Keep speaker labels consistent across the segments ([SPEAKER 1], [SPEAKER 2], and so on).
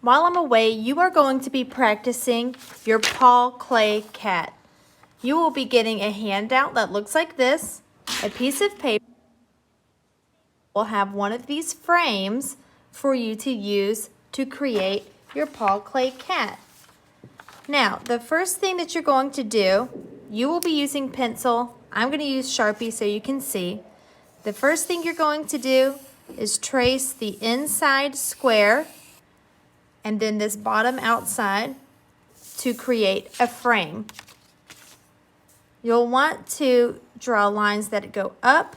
[SPEAKER 1] While I'm away, you are going to be practicing your Paul Klee cat. You will be getting a handout that looks like this. A piece of paper will have one of these frames for you to use to create your Paul Klee cat. Now, the first thing that you're going to do, you will be using pencil. I'm going to use Sharpie so you can see. The first thing you're going to do is trace the inside square and then this bottom outside to create a frame. You'll want to draw lines that go up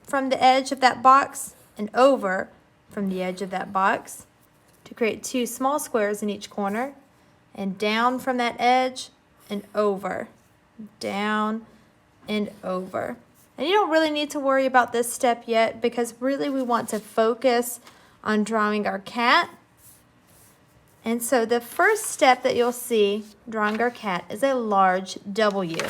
[SPEAKER 1] from the edge of that box and over from the edge of that box to create two small squares in each corner, and down from that edge and over, down and over. And you don't really need to worry about this step yet because really we want to focus on drawing our cat. And so the first step that you'll see drawing our cat is a large W.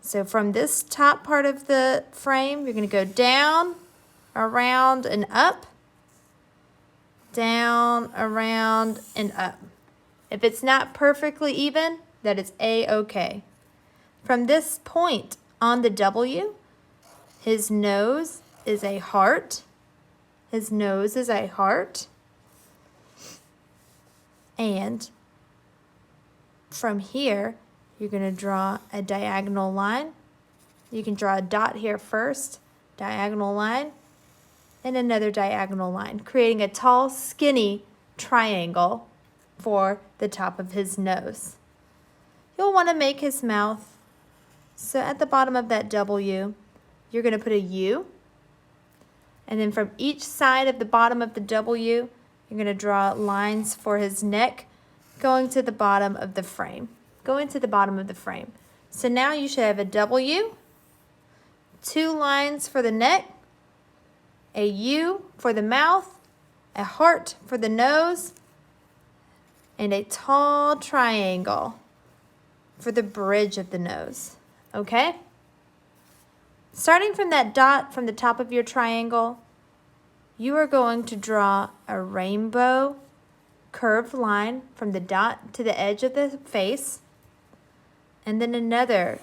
[SPEAKER 1] So from this top part of the frame, you're going to go down, around, and up. Down, around, and up. If it's not perfectly even, that is A-okay. From this point on the W, his nose is a heart. His nose is a heart. And from here, you're going to draw a diagonal line. You can draw a dot here first, diagonal line, and another diagonal line, creating a tall, skinny triangle for the top of his nose. You'll want to make his mouth. So at the bottom of that W, you're going to put a U. And then from each side of the bottom of the W, you're going to draw lines for his neck going to the bottom of the frame. Going to the bottom of the frame. So now you should have a W, two lines for the neck, a U for the mouth, a heart for the nose, and a tall triangle for the bridge of the nose. Okay? Starting from that dot from the top of your triangle, you are going to draw a rainbow curved line from the dot to the edge of the face, and then another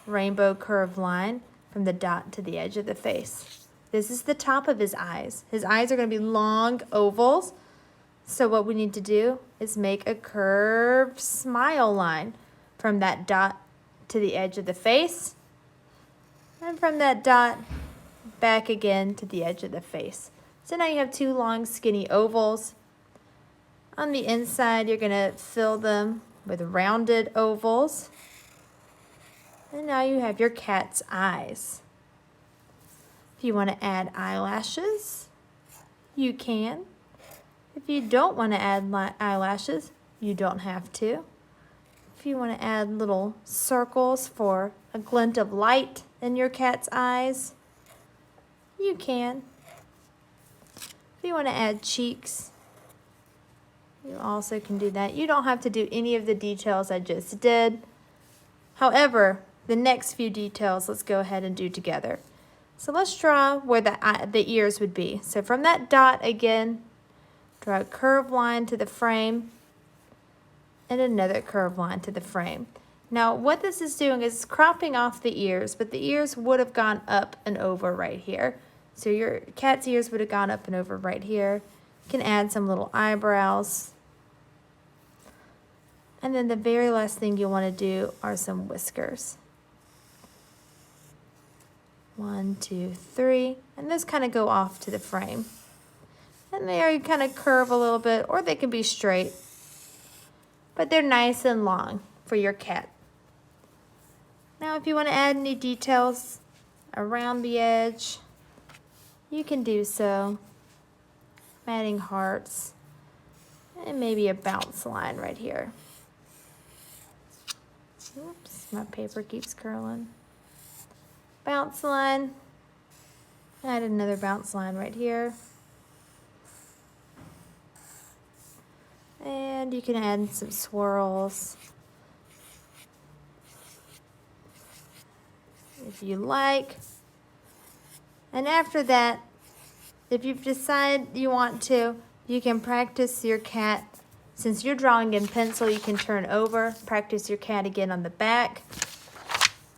[SPEAKER 1] rainbow curved line from the dot to the edge of the face. This is the top of his eyes. His eyes are going to be long ovals. So what we need to do is make a curved smile line from that dot to the edge of the face, and from that dot back again to the edge of the face. So now you have two long skinny ovals. On the inside, you're going to fill them with rounded ovals. And now you have your cat's eyes. If you want to add eyelashes, you can. If you don't want to add eyelashes, you don't have to. If you want to add little circles for a glint of light in your cat's eyes, you can. If you want to add cheeks, you also can do that. You don't have to do any of the details I just did. However, the next few details, let's go ahead and do together. So let's draw where the ears would be. So from that dot again, draw a curved line to the frame and another curved line to the frame. Now what this is doing is cropping off the ears, but the ears would have gone up and over right here. So your cat's ears would have gone up and over right here. You can add some little eyebrows. And then the very last thing you want to do are some whiskers. 1, 2, 3, and those kind of go off to the frame. And they kind of curve a little bit, or they can be straight. But they're nice and long for your cat. Now if you want to add any details around the edge, you can do so. Adding hearts and maybe a bounce line right here. Oops, my paper keeps curling. Bounce line. Add another bounce line right here. And you can add some swirls if you like. And after that, if you've decided you want to, You can practice your cat. Since you're drawing in pencil, you can turn over, practice your cat again on the back.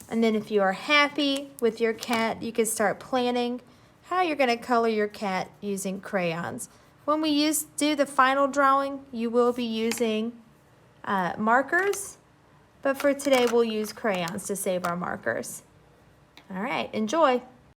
[SPEAKER 1] And then if you are happy with your cat, you can start planning how you're going to color your cat using crayons. When we do the final drawing, you will be using markers, but for today we'll use crayons to save our markers. All right, enjoy.